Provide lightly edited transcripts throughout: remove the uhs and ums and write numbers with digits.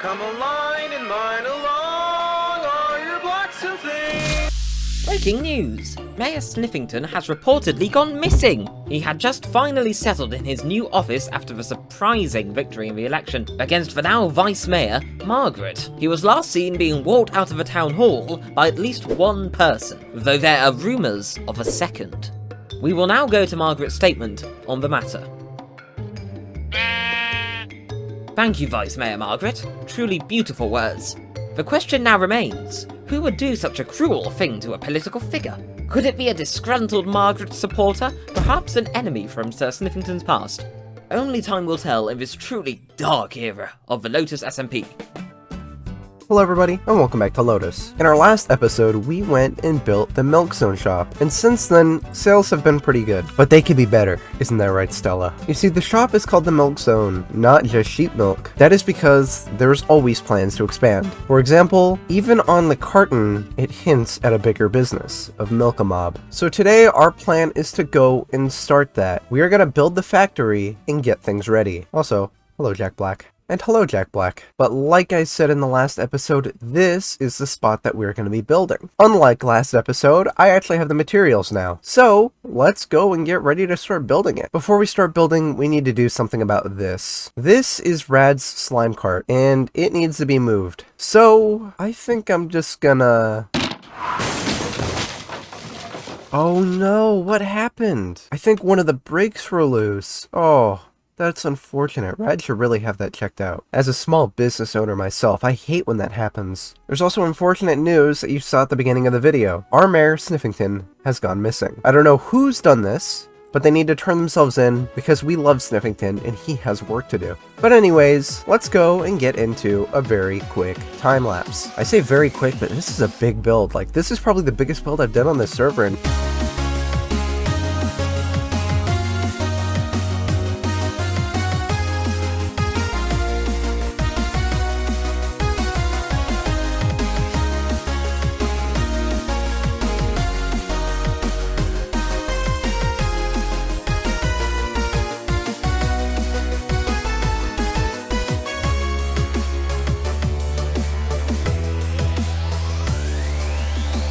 come a line and mine along, all your blocks and things. Breaking news! Mayor Sniffington has reportedly gone missing! He had just finally settled in his new office after a surprising victory in the election against the now Vice Mayor, Margaret. He was last seen being walked out of a town hall by at least one person, though there are rumours of a second. We will now go to Margaret's statement on the matter. Thank you, Vice Mayor Margaret. Truly beautiful words. The question now remains, who would do such a cruel thing to a political figure? Could it be a disgruntled Margaret supporter, perhaps an enemy from Sir Sniffington's past? Only time will tell in this truly dark era of the Lotus SMP. Hello everybody, and welcome back to Lotus. In our last episode, we went and built the Milk Zone shop, and since then, sales have been pretty good. But they could be better, isn't that right, Stella? You see, the shop is called the Milk Zone, not just sheep milk. That is because there's always plans to expand. For example, even on the carton, it hints at a bigger business of Milk-a-Mob. So today, our plan is to go and start that. We are gonna build the factory and get things ready. Also, hello Jack Black. And hello, Jack Black. But like I said in the last episode, this is the spot that we're going to be building. Unlike last episode, I actually have the materials now. So, let's go and get ready to start building it. Before we start building, we need to do something about this. This is Rad's slime cart, and it needs to be moved. So, I think I'm just gonna... Oh no, what happened? I think one of the brakes were loose. Oh. That's unfortunate. Rad should really have that checked out. As a small business owner myself, I hate when that happens. There's also unfortunate news that you saw at the beginning of the video. Our mayor, Sniffington, has gone missing. I don't know who's done this, but they need to turn themselves in because we love Sniffington and he has work to do. But anyways, let's go and get into a very quick time lapse. I say very quick, but this is a big build. Like, this is probably the biggest build I've done on this server.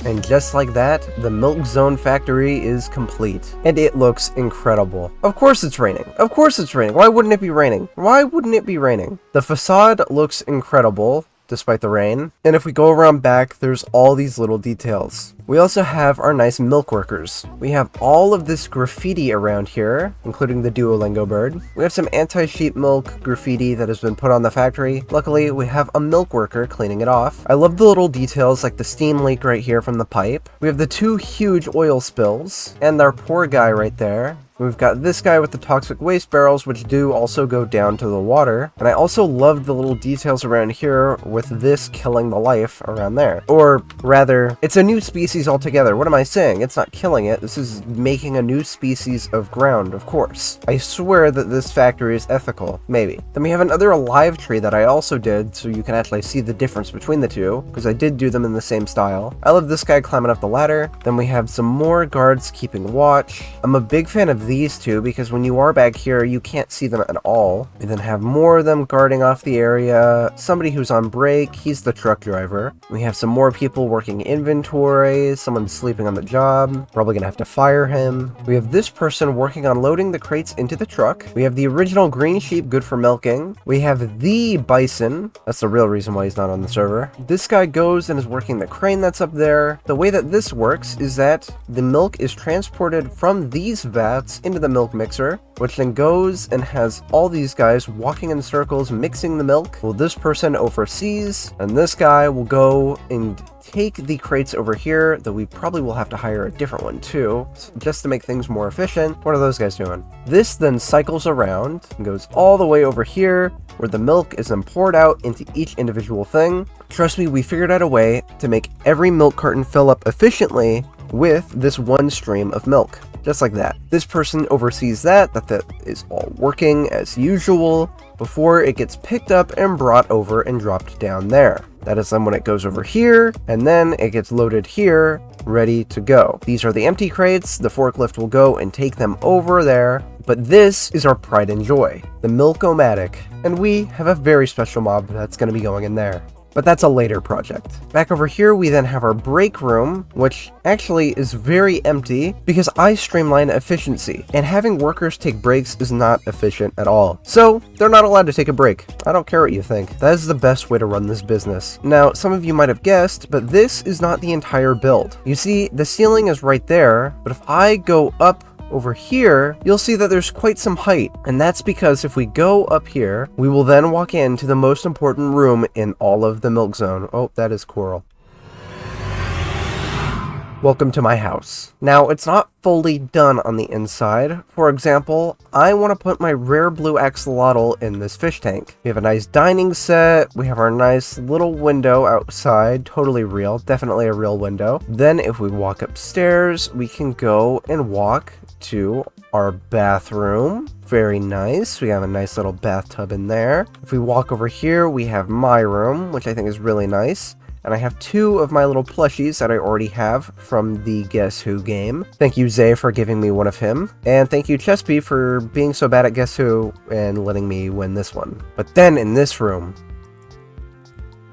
And just like that, the Milk Zone factory is complete. And it looks incredible. Of course it's raining. Of course it's raining. Why wouldn't it be raining? Why wouldn't it be raining? The facade looks incredible, despite the rain. And if we go around back, there's all these little details. We also have our nice milk workers. We have all of this graffiti around here, including the Duolingo bird. We have some anti-sheep milk graffiti that has been put on the factory. Luckily, we have a milk worker cleaning it off. I love the little details like the steam leak right here from the pipe. We have the two huge oil spills, and our poor guy right there. We've got this guy with the toxic waste barrels, which do also go down to the water. And I also love the little details around here with this killing the life around there. Or rather, it's a new species altogether. What am I saying? It's not killing it. This is making a new species of ground, of course. I swear that this factory is ethical. Maybe. Then we have another alive tree that I also did, so you can actually see the difference between the two, because I did do them in the same style. I love this guy climbing up the ladder. Then we have some more guards keeping watch. I'm a big fan of these two because when you are back here you can't see them at all. We then have more of them guarding off the area. Somebody who's on break, he's the truck driver. We have some more people working inventory. Someone's sleeping on the job, probably gonna have to fire him. We have this person working on loading the crates into the truck. We have the original green sheep, good for milking. We have the bison, that's the real reason why he's not on the server. This guy goes and is working the crane that's up there. The way that this works is that the milk is transported from these vats into the milk mixer, which then goes and has all these guys walking in circles mixing the milk. Well, this person oversees, and this guy will go and take the crates over here, though we probably will have to hire a different one too, just to make things more efficient. What are those guys doing? This then cycles around and goes all the way over here, where the milk is then poured out into each individual thing. Trust me, we figured out a way to make every milk carton fill up efficiently with this one stream of milk. Just like that. This person oversees that is all working as usual before it gets picked up and brought over and dropped down there. That is then when it goes over here, and then it gets loaded here, ready to go. These are the empty crates. The forklift will go and take them over there, But this is our pride and joy, the Milk-O-Matic, and we have a very special mob that's going to be going in there. But that's a later project. Back over here, we then have our break room, which actually is very empty because I streamline efficiency, and having workers take breaks is not efficient at all. So they're not allowed to take a break. I don't care what you think. That is the best way to run this business. Now, some of you might have guessed, but this is not the entire build. You see, the ceiling is right there, but if I go up over here, you'll see that there's quite some height, and that's because if we go up here, we will then walk into the most important room in all of the Milk Zone. Oh, that is coral. Welcome to my house. Now, it's not fully done on the inside. For example, I want to put my rare blue axolotl in this fish tank. We have a nice dining set. We have our nice little window outside. Totally real. Definitely a real window. Then if we walk upstairs, we can go and walk to our bathroom. Very nice. We have a nice little bathtub in there. If we walk over here, we have my room, which I think is really nice. And I have 2 of my little plushies that I already have from the Guess Who game. Thank you, Zay, for giving me one of him. And thank you, Chespy, for being so bad at Guess Who and letting me win this one. But then in this room,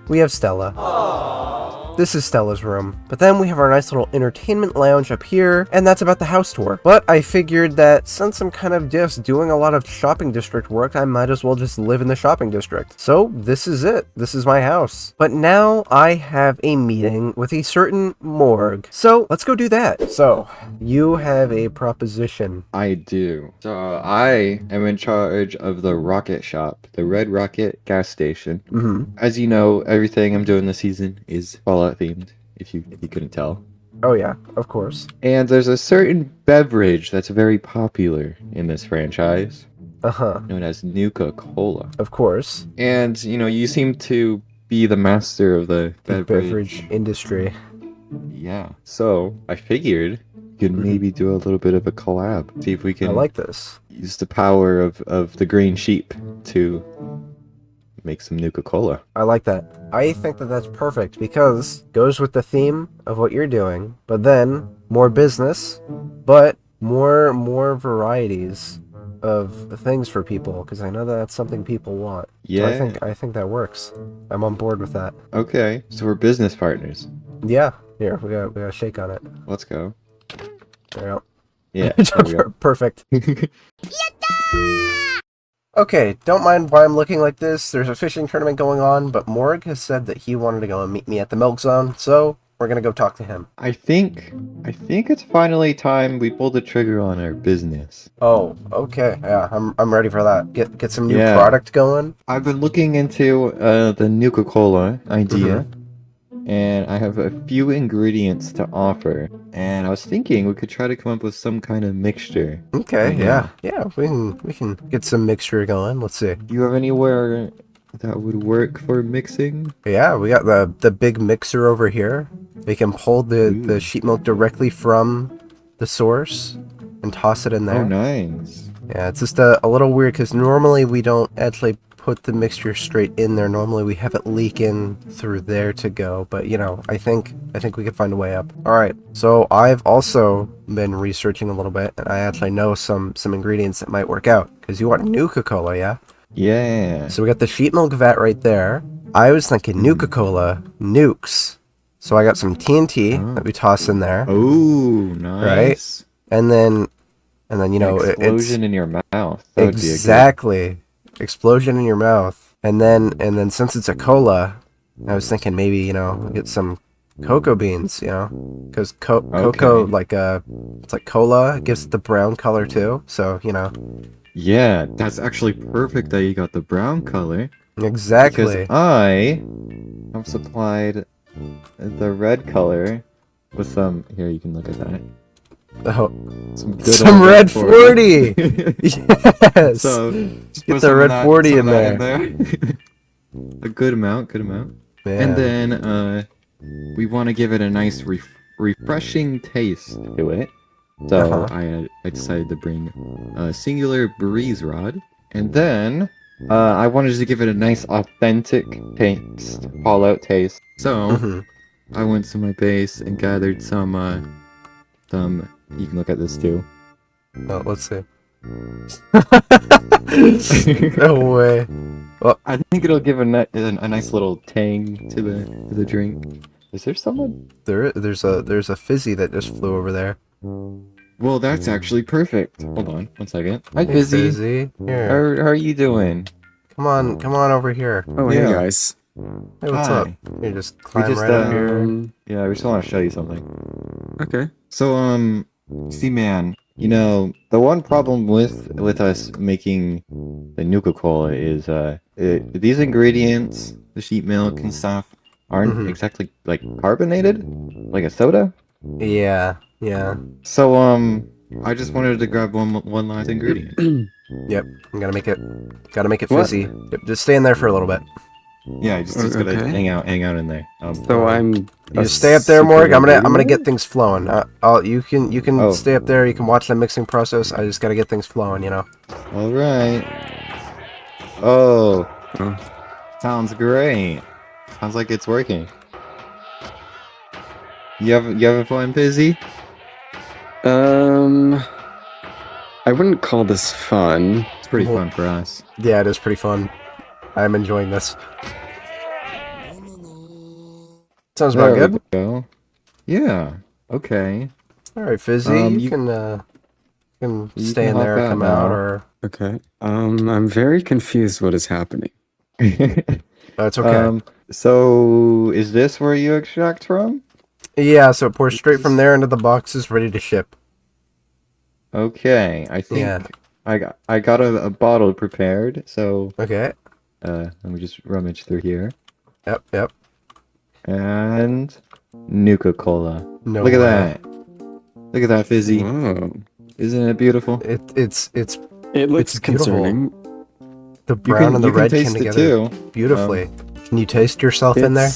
we have Stella. Aww. This is Stella's room. But then we have our nice little entertainment lounge up here, and that's about the house tour. But I figured that since I'm kind of just doing a lot of shopping district work, I might as well just live in the shopping district. So this is it. This is my house. But now I have a meeting with a certain Morg. So let's go do that. So you have a proposition. I do. So I am in charge of the rocket shop, the Red Rocket gas station. As you know, everything I'm doing this season is Fallout themed, if you couldn't tell. Oh yeah, of course. And there's a certain beverage that's very popular in this franchise, known as Nuka-Cola. Of course. And, you know, you seem to be the master of the beverage industry. Yeah. So I figured we could maybe do a little bit of a collab. See if we can I like this. Use the power of the green sheep to make some Nuka-Cola. I like that. I think that that's perfect because it goes with the theme of what you're doing, but then more business, but more varieties of things for people, because I know that that's something people want. Yeah. So I think that works. I'm on board with that. Okay, so we're business partners. Yeah. Here, we got a shake on it. Let's go. There we go. Yeah. There we go. Perfect. Okay, don't mind why I'm looking like this. There's a fishing tournament going on, but Morg has said that he wanted to go and meet me at the Milk Zone, so we're gonna go talk to him. I think it's finally time we pull the trigger on our business. Oh, okay. Yeah, I'm ready for that. Get some new product going. I've been looking into the Nuka-Cola idea, and I have a few ingredients to offer. And I was thinking we could try to come up with some kind of mixture. Okay, yeah, we can get some mixture going. Let's see. Do you have anywhere that would work for mixing? Yeah, we got the big mixer over here. We can pull the sheep milk directly from the source and toss it in there. Oh, nice. Yeah, it's just a little weird because normally we don't actually put the mixture straight in there. Normally we have it leak in through there to go, but you know, I think we could find a way up. All right, so I've also been researching a little bit, and I actually know some ingredients that might work out because you want Nuka-Cola, yeah? Yeah. So we got the sheep milk vat right there. I was thinking Nuka-Cola nukes, so I got some TNT that we toss in there. Oh, nice. Right, and then you know, explosion in your mouth. That exactly. Explosion in your mouth, and then since it's a cola, I was thinking maybe, you know, get some cocoa beans, you know, because cocoa it's like cola, it gives it the brown color too, so you know. Yeah, that's actually perfect that you got the brown color. Exactly. Because I have supplied the red color with some. Here, you can look at that. Oh, Some red 40. Yes. So get the red 40 in there. A good amount. Man. And then we want to give it a nice refreshing taste to it. So I decided to bring a singular breeze rod, and then I wanted to give it a nice authentic taste, Fallout taste. So I went to my base and gathered some. You can look at this too. Oh, let's see. No way. I think it'll give a nice little tang to the drink. Is there someone? There's a fizzy that just flew over there. Well, that's actually perfect. Hold on, 1 second. Hi, Hey, Fizzy. Fizzy. Here. How are you doing? Come on over here. Oh, Yeah. hey guys. Hey, what's Hi. up? You just climb just, right up here. Yeah, we just want to show you something. Okay. So, see, man, you know, the one problem with us making the Nuka-Cola is, these ingredients, the sheep milk and stuff, aren't Mhm. exactly, like, carbonated, like a soda. Yeah. So, I just wanted to grab one last ingredient. Yep. Gotta make it What? fizzy. Yep, just stay in there for a little bit. Yeah, just gotta Okay. hang out in there. So I'm. You just stay up there, Morg. I'm gonna get things flowing. You can Oh. stay up there. You can watch the mixing process. I just gotta get things flowing. You know. All right. Oh, Oh. sounds great. Sounds like it's working. You have fun, Fizzy? I wouldn't call this fun. It's pretty Well- fun for us. Yeah, it is pretty fun. I'm enjoying this. Sounds about There good. we go. Yeah. Okay. All right, Fizzy, you you- can you stay can in there, or hop out come now. out, or Okay. I'm very confused what is happening. it's okay. So is this where you extract from? Yeah, so it pours straight from there into the boxes, ready to ship. Okay. I think Yeah. I got a bottle prepared. So Okay. let me just rummage through here. Yep. And Nuka-Cola. No Look at way. that. Look at that, Fizzy. Whoa. Isn't it beautiful? It's It looks It's beautiful. concerning. the brown and the red taste came it together too. beautifully. Can you taste yourself in there?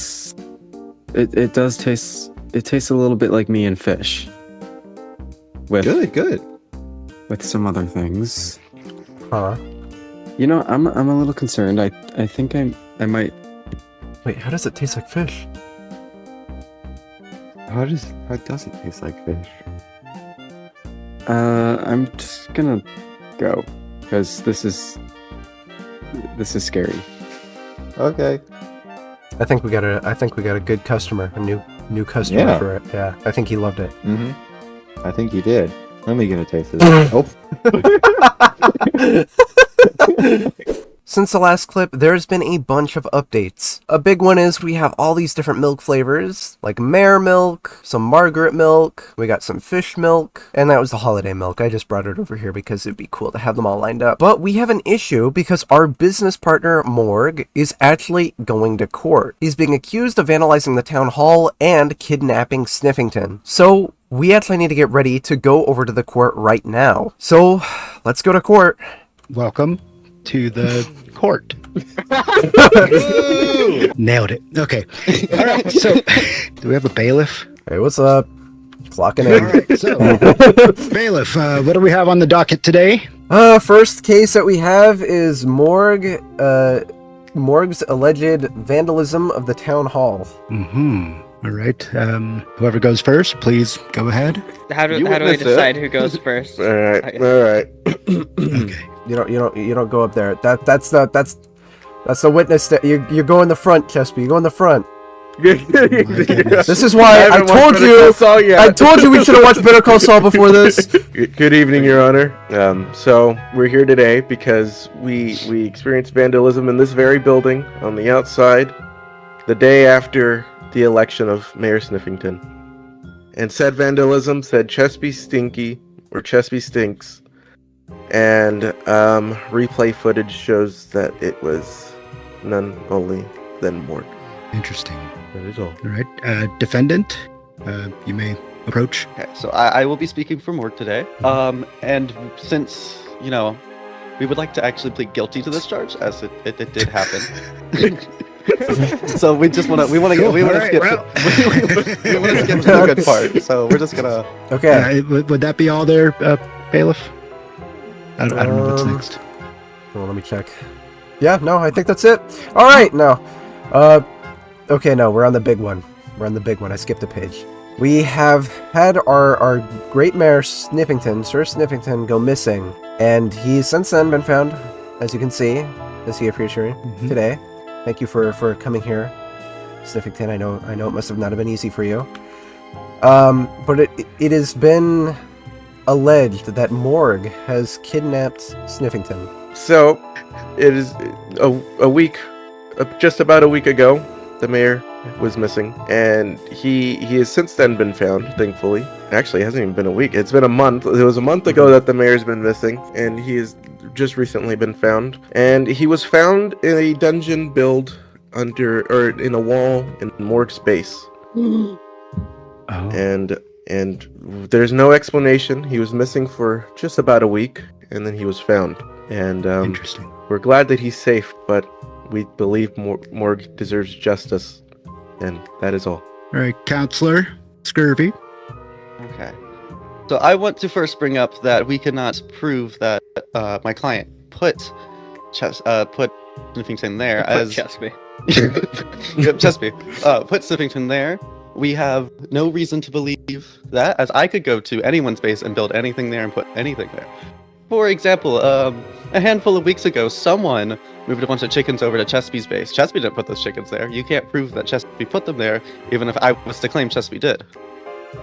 It does taste. It tastes a little bit like me and fish. Good. With some other things. Huh? You know, I'm a little concerned. I think I might. Wait, how does it taste like fish? How does it taste like fish? I'm just gonna go because this is scary. Okay. I think we got a good customer, a new customer Yeah. for it. Yeah, I think he loved it. Mm-hmm. I think you did. Let me get a taste of this. Oh. Since the last clip, there's been a bunch of updates. A big one is we have all these different milk flavors, like mare milk, some Margaret milk, we got some fish milk, and that was the holiday milk. I just brought it over here because it'd be cool to have them all lined up. But we have an issue because our business partner, Morg, is actually going to court. He's being accused of vandalizing the town hall and kidnapping Sniffington. So we actually need to get ready to go over to the court right now. So let's go to court. Welcome to the court. Nailed it. Okay. All right. So, do we have a bailiff? Hey, what's up? Clocking All in. right. So, bailiff, what do we have on the docket today? First case that we have is Morg's alleged vandalism of the town hall. Mm-hmm. All right. Whoever goes first, please go ahead. How do we witness it. decide who goes first? All right. Okay. You don't go up there. That's the witness that you go in the front, Chespy. You go in the front. goodness. This is why I told you. I told you we should have watched Better Call Saul before this. Good evening, Your Honor. So we're here today because we experienced vandalism in this very building on the outside the day after the election of Mayor Sniffington. And said vandalism said Chespy Stinky or Chespy Stinks. And replay footage shows that it was none only than Morg. Interesting. That is all. All right. Defendant, you may approach. Okay, so I will be speaking for Morg today. And since, you know, we would like to actually plead guilty to this charge, as it did happen. So we just want to skip to the good part. So we're just gonna. Okay. Would that be all there, bailiff? I don't know what's next. Well, let me check. Yeah, no, I think that's it. All right, no. Okay, no, we're on the big one. I skipped a page. We have had our great mayor Sniffington, Sir Sniffington, go missing, and he's since then been found, as you can see, as he appears here today. Thank you for coming here, Sniffington. I know it must have not have been easy for you. But it has been alleged that Morg has kidnapped Sniffington. So, it is a week, just about a week ago, the mayor was missing, and he has since then been found, thankfully. Actually, it hasn't even been a week. It's been a month. It was a month ago that the mayor's been missing, and he has just recently been found. And he was found in a dungeon built in a wall in Morg's base. Oh. And there's no explanation. He was missing for just about a week, and then he was found. And Interesting. we're glad that he's safe, but we believe Morg deserves justice, and that is all. All right, Counselor Scurvy. Okay. So I want to first bring up that we cannot prove that my client put Sniffington there as Chesby. Yep, Chesby. Put Sniffington there. We have no reason to believe that, as I could go to anyone's base and build anything there and put anything there. For example, a handful of weeks ago, someone moved a bunch of chickens over to Chesby's base. Chesby didn't put those chickens there. You can't prove that Chesby put them there, even if I was to claim Chesby did.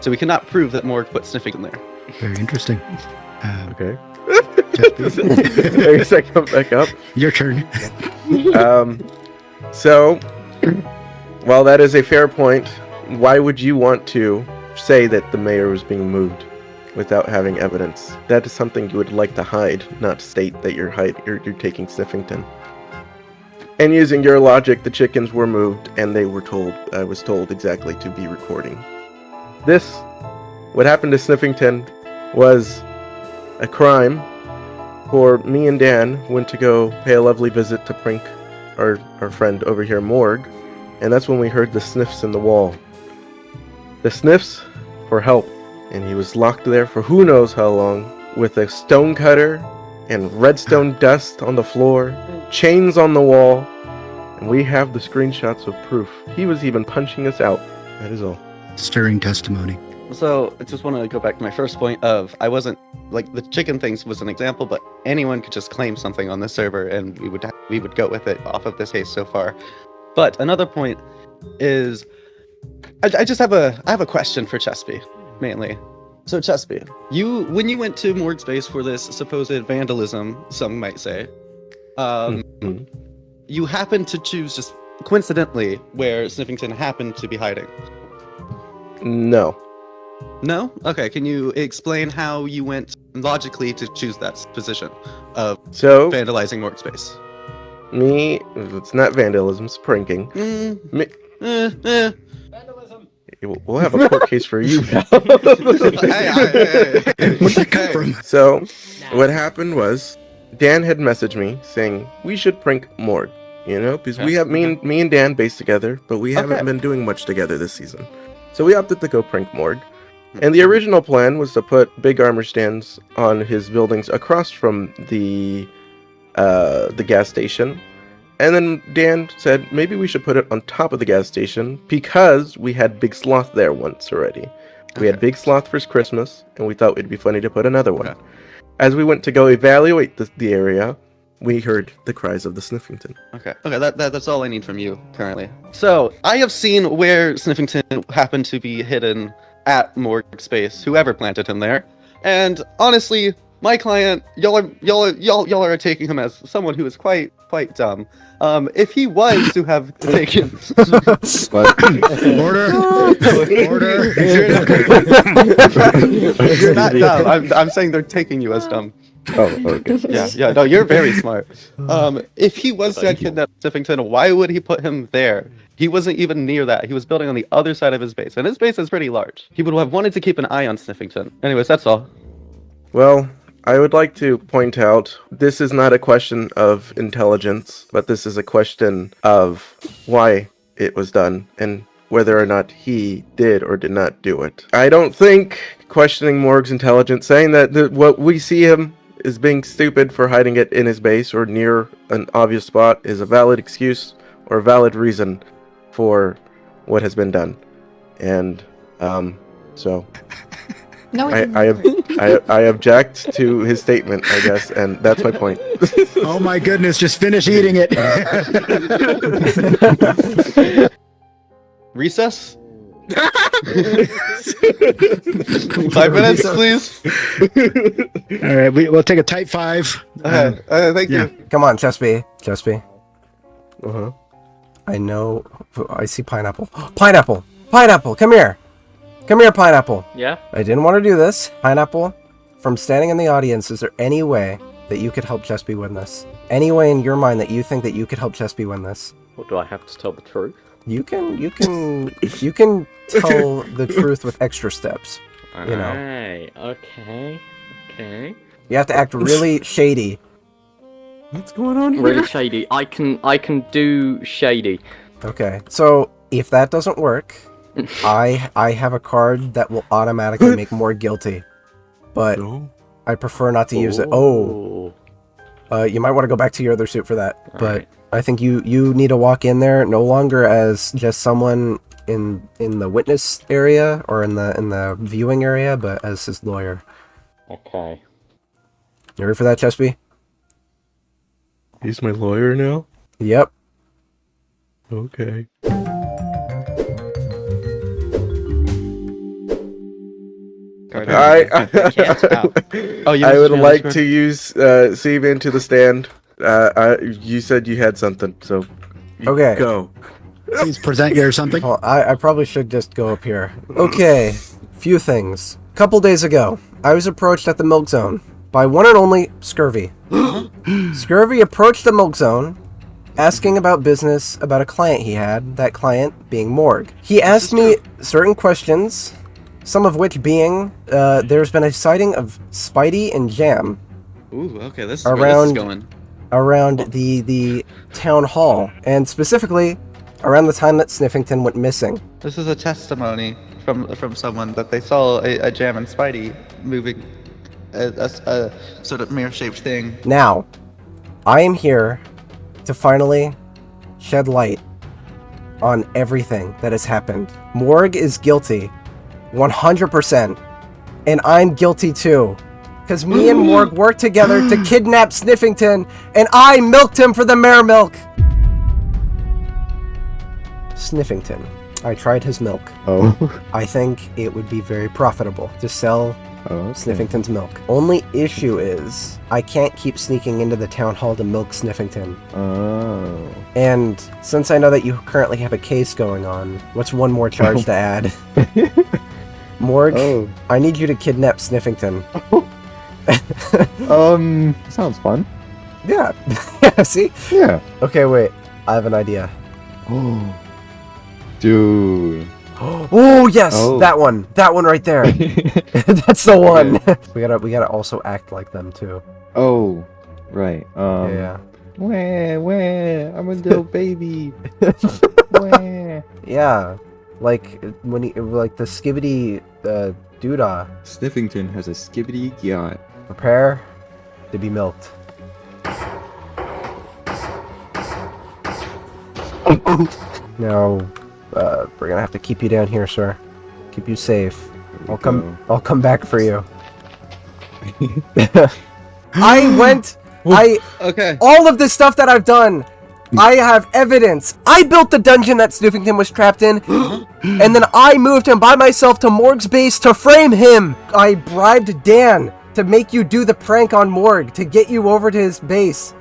So we cannot prove that Morg put Sniffington there. Very interesting. Okay. Chesby. Wait a second, come back up. Your turn. So, while that is a fair point, why would you want to say that the mayor was being moved without having evidence? That is something you would like to hide, not state that you're taking Sniffington. And using your logic, the chickens were moved, and I was told exactly to be recording. What happened to Sniffington was a crime, for me and Dan went to go pay a lovely visit to prank our friend over here, Morg, and that's when we heard the sniffs in the wall. The sniffs for help, and he was locked there for who knows how long, with a stone cutter and redstone dust on the floor, chains on the wall, and we have the screenshots of proof. He was even punching us out. That is all. Stirring testimony. So I just want to go back to my first point of I wasn't like the chicken things was an example, but anyone could just claim something on this server and we would go with it off of this case so far. But another point is I have a question for Chesby mainly. So Chesby, when you went to Morg's base for this supposed vandalism, some might say, you happened to choose just coincidentally where Sniffington happened to be hiding. No. No? Okay, can you explain how you went logically to choose that position of vandalizing Morg's base? It's not vandalism, it's pranking. Vandalism. We'll have a court case for you now. Hey. Where'd that come from? So, what happened was, Dan had messaged me saying we should prank Morg, because we have me and Dan based together, but we haven't been doing much together this season. So we opted to go prank Morg. And the original plan was to put big armor stands on his buildings across from the gas station. And then Dan said maybe we should put it on top of the gas station because we had Big Sloth there once already. We had Big Sloth for Christmas, and we thought it'd be funny to put another one. As we went to go evaluate the area, we heard the cries of the Sniffington. Okay, that's all I need from you currently. So I have seen where Sniffington happened to be hidden at Morg's base, whoever planted him there. And honestly, my client, y'all are taking him as someone who is quite dumb. If he was to have taken Order. You're not dumb. I'm saying they're taking you as dumb. Oh, okay. Yeah, no, you're very smart. If he was to have kidnapped Sniffington, why would he put him there? He wasn't even near that. He was building on the other side of his base, and his base is pretty large. He would have wanted to keep an eye on Sniffington. Anyways, that's all. Well, I would like to point out, this is not a question of intelligence, but this is a question of why it was done, and whether or not he did or did not do it. I don't think questioning Morg's intelligence, saying that what we see him is being stupid for hiding it in his base or near an obvious spot is a valid excuse or a valid reason for what has been done. And So No, we didn't. I object to his statement, I guess, and that's my point. Oh my goodness, just finish eating it. Recess? 5 minutes, please. All right, we'll take a tight 5. Thank yeah. you. Come on, Chespy. Chespy. Uh-huh. I know. I see pineapple. Pineapple! Pineapple! Come here! Come here, Pineapple! Yeah? I didn't want to do this. Pineapple, from standing in the audience, is there any way that you could help Chespy win this? Any way in your mind that you think that you could help Chespy win this? Or do I have to tell the truth? You can tell the truth with extra steps. You know. Alright, okay. You have to act really shady. What's going on here? Really shady. I can do shady. Okay, so if that doesn't work, I have a card that will automatically make Morg guilty, but I prefer not to use it. Oh, you might want to go back to your other suit for that. But I think you need to walk in there no longer as just someone in the witness area or in the viewing area, but as his lawyer. Okay. You ready for that, Chespy? He's my lawyer now? Yep. Okay. I would like to use Sieve into the stand. You said you had something, so Okay. go. Please present your something. Well, I probably should just go up here. Okay, few things. Couple days ago, I was approached at the Milk Zone by one and only Scurvy. Scurvy approached the Milk Zone, asking about business about a client he had, that client being Morg. He asked me certain questions, some of which being, there's been a sighting of Spidey and Jam Ooh, okay, this is where this is going. around the town hall, and specifically around the time that Sniffington went missing. This is a testimony from someone that they saw a Jam and Spidey moving a sort of mirror-shaped thing. Now, I am here to finally shed light on everything that has happened. Morg is guilty, 100%, and I'm guilty too. Because me and Morg worked together to kidnap Sniffington, and I milked him for the mare milk! Sniffington. I tried his milk. Oh. I think it would be very profitable to sell Sniffington's milk. Only issue is, I can't keep sneaking into the town hall to milk Sniffington. Oh. And since I know that you currently have a case going on, what's one more charge to add? Morg, I need you to kidnap Sniffington. Sounds fun. Yeah. Yeah, see? Yeah. Okay, wait. I have an idea. Oh. Dude. Oh, yes! Oh. That one! That one right there! That's the one! we gotta also act like them, too. Oh. Right. Yeah. Wah, I'm a little baby. Wah. Yeah. Like, when he, like the skibbity, doodah. Sniffington has a skibbity yacht. Prepare to be milked. Now, we're gonna have to keep you down here, sir. Keep you safe. I'll come back for you. Okay. All of this stuff that I've done, I have evidence. I built the dungeon that Sniffington was trapped in, and then I moved him by myself to Morg's base to frame him. I bribed Dan to make you do the prank on Morg, to get you over to his base,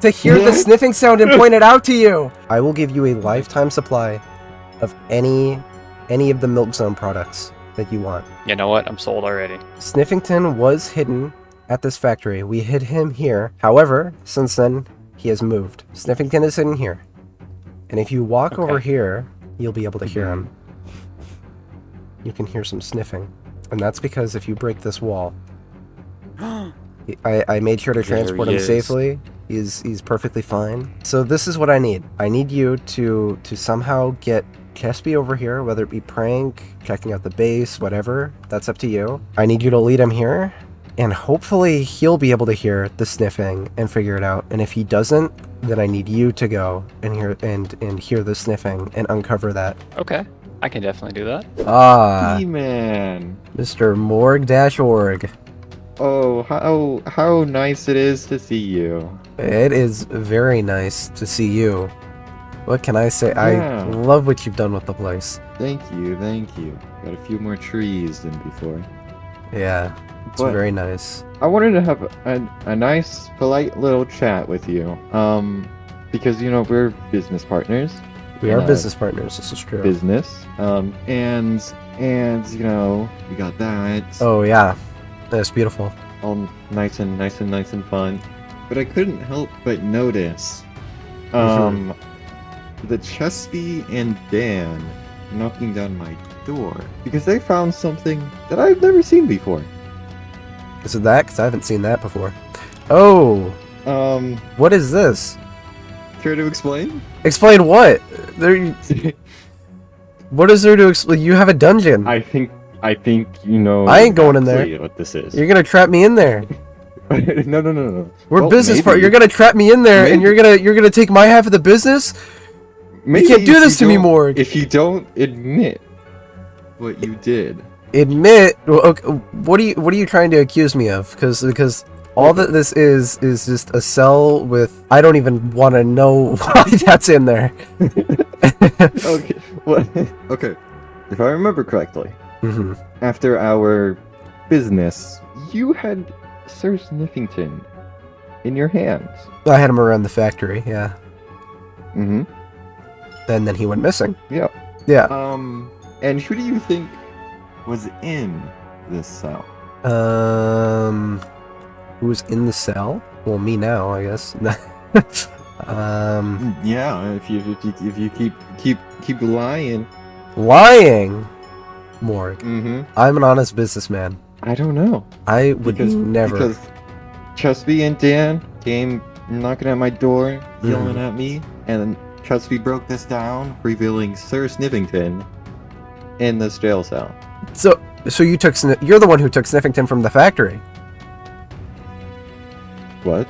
to hear the sniffing sound and point it out to you. I will give you a lifetime supply of any of the Milk Zone products that you want. You know what? I'm sold already. Sniffington was hidden at this factory. We hid him here. However, since then, he has moved. Sniffington is hidden here. And if you walk over here, you'll be able to hear him. You can hear some sniffing. And that's because if you break this wall... I made sure to transport him safely. He's perfectly fine. So this is what I need. I need you to somehow get Chespy over here, whether it be prank, checking out the base, whatever. That's up to you. I need you to lead him here, and hopefully he'll be able to hear the sniffing and figure it out. And if he doesn't, then I need you to go and hear the sniffing and uncover that. Okay. I can definitely do that. Ah, He-Man. Mr. Morg-org. Oh, how nice it is to see you. It is very nice to see you. What can I say? Yeah. I love what you've done with the place. Thank you, thank you. Got a few more trees than before. Yeah, it's But- very nice. I wanted to have a nice, polite little chat with you. Because, you know, we're business partners. We are Yeah. business partners, this is true. Business. And, you know, we got that. Oh yeah, that's beautiful. All nice and fun. But I couldn't help but notice, the Chesty and Dan knocking down my door because they found something that I've never seen before. Is it that? Because I haven't seen that before. Oh, what is this? Care to explain? Explain what? There. What is there to explain? You have a dungeon. I think you know. I ain't going in exactly there. What this is? You're gonna trap me in there. No. We're Well, business maybe. partners. You're gonna trap me in there, and Maybe. you're gonna take my half of the business. Maybe can't do if this you to me, don't- Morg. If you don't admit what you did. Admit. Well, okay, what are you trying to accuse me of? Because all that this is just a cell with. I don't even want to know why that's in there. Okay. What? Okay. If I remember correctly, hmm after our business, you had Sir Sniffington in your hands. I had him around the factory. Yeah. Mm-hmm. And then he went missing. Yeah. Yeah. And who do you think was in this cell? Who's in the cell? Well, me now, I guess. Yeah. If you keep lying. Lying. Morg. Mm-hmm. I'm an honest businessman. I don't know. I would never. Because Chesby and Dan came knocking at my door, yelling Mm-hmm. at me, and then Chesby broke this down, revealing Sir Sniffington in this jail cell. So you took. You're the one who took Sniffington from the factory. What?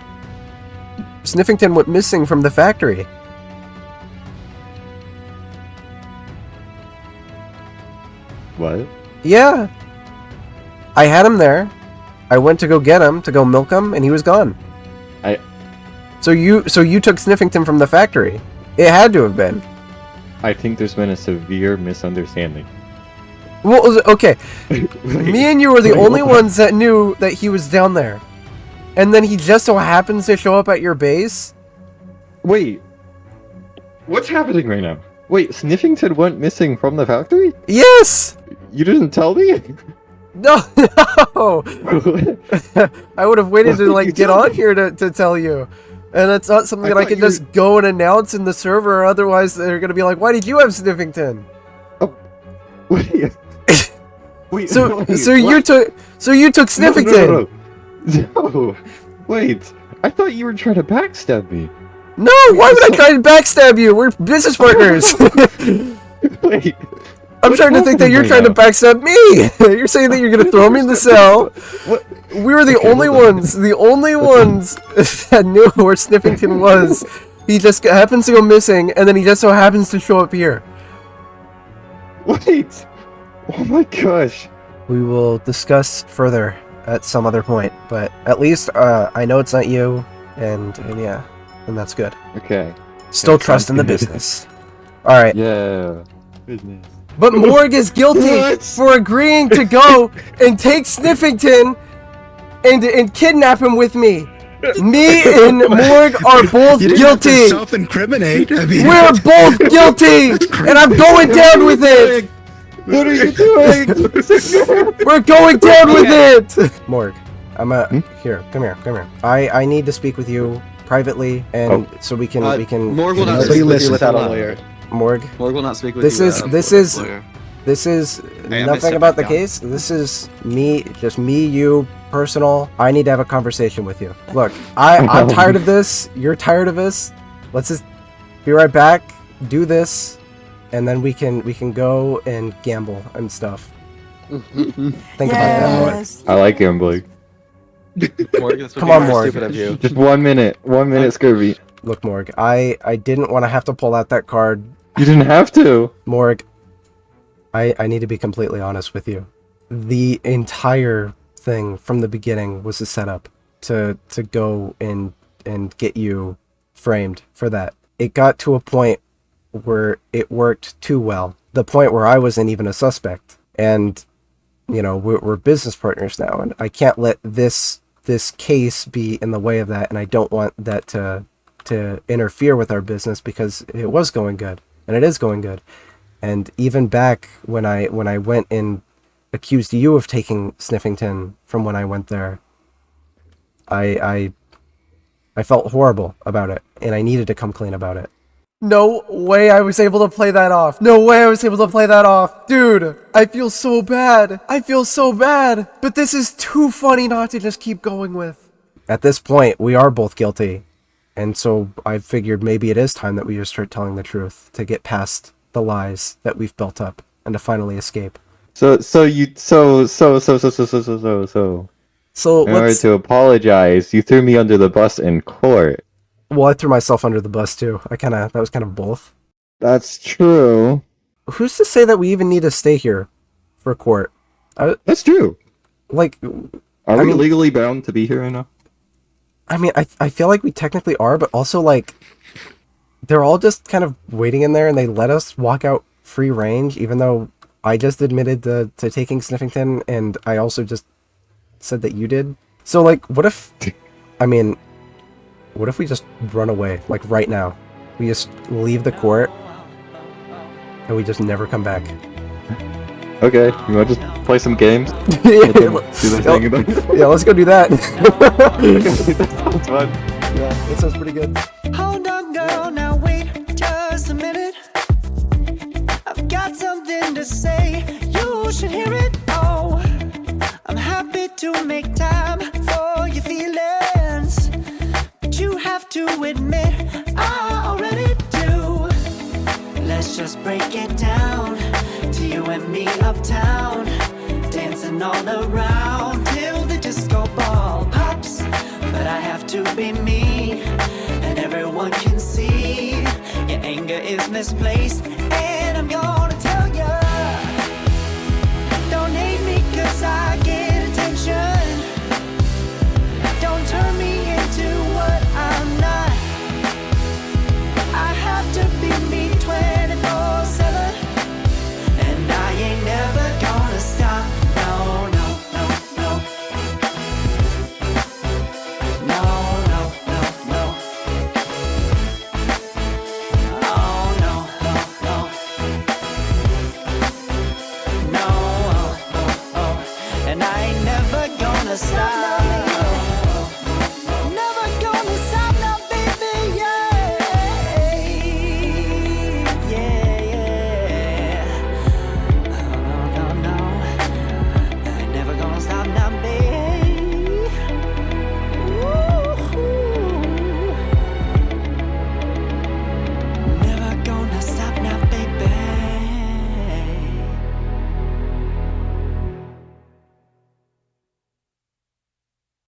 Sniffington went missing from the factory. What? Yeah. I had him there. I went to go get him, to go milk him, and he was gone. So you took Sniffington from the factory. It had to have been. I think there's been a severe misunderstanding. Well, okay. Wait, Me and you were the wait, only what? ones that knew that he was down there. And then he just so happens to show up at your base? Wait. What's happening right now? Wait, Sniffington went missing from the factory? Yes! You didn't tell me? No, no! I would have waited to like get on here to tell you. And it's not something that I thought can you were- just go and announce in the server, or otherwise they're gonna be like, why did you have Sniffington? Wait. Wait. So wait, so you what? took Sniffington. No. Wait. I thought you were trying to backstab me. No, why would I try to backstab you? We're business partners. Wait. I'm What's starting to think that happening you're right trying to now? backstab me. You're saying that you're gonna throw me in the cell. What? We were the Okay, only hold on. ones that knew where Sniffington was. He just happens to go missing, and then he just so happens to show up here. Wait. Oh my gosh. We will discuss further at some other point, but at least I know it's not you, and yeah, and that's good. Okay. Still Okay, trust in the sounds good. business. All right, Yeah. Business. but Morg is guilty What? for agreeing to go and take Sniffington and kidnap him with me. Me and Morg are both You didn't have to guilty. self-incriminate. I mean, We're both guilty, and I'm going down with it. What are you doing? We're going down with it. Morg, I'm here. Come here. I need to speak with you privately, and so we can Morg will not Nobody speak with you listen. without a lawyer. Morg. Morg will not speak with This you. is- without a this is- lawyer. This is Hey, nothing Mr. about the Down. case. This is me, just me, you, personal. I need to have a conversation with you. Look, I'm tired of this. You're tired of this. Let's just be right back. Do this, and then we can go and gamble and stuff. Think about that. Yes. I like gambling. Morg, this would Come be on, very Morg. stupid of you. Just 1 minute. 1 minute, Scurvy. Look, Morg, I didn't want to have to pull out that card. You didn't have to. Morg, I need to be completely honest with you. The entire thing from the beginning was a setup to go and get you framed for that. It got to a point where it worked too well. The point where I wasn't even a suspect. And, you know, we're business partners now, and I can't let this case be in the way of that, and I don't want that to interfere with our business because it was going good, and it is going good. And even back when I went and accused you of taking Sniffington from when I went there, I felt horrible about it, and I needed to come clean about it. No way I was able to play that off. No way I was able to play that off. Dude, I feel so bad. I feel so bad. But this is too funny not to just keep going with. At this point, we are both guilty. And so I figured maybe it is time that we just start telling the truth to get past the lies that we've built up and to finally escape. So in order let's... to apologize, you threw me under the bus in court. Well, I threw myself under the bus too. That was kind of both. That's true. Who's to say that we even need to stay here for court? That's true. Like, are we legally bound to be here right now? I mean, I feel like we technically are, but also, like, they're all just kind of waiting in there, and they let us walk out free range, even though I just admitted to taking Sniffington, and I also just said that you did. So, like, what if we just run away, like, right now? We just leave the court, and we just never come back. Okay, you want to just play some games? Yeah, let's go do that. That's fun. Yeah, that sounds pretty good. Hold on, girl, now wait just a minute. I've got something to say, you should hear it. Oh, I'm happy to make time for your feelings, but you have to admit I already do. Let's just break it down to you and me uptown, dancing all around till the disco ball pops. But I have to be me, and everyone can see your anger is misplaced. And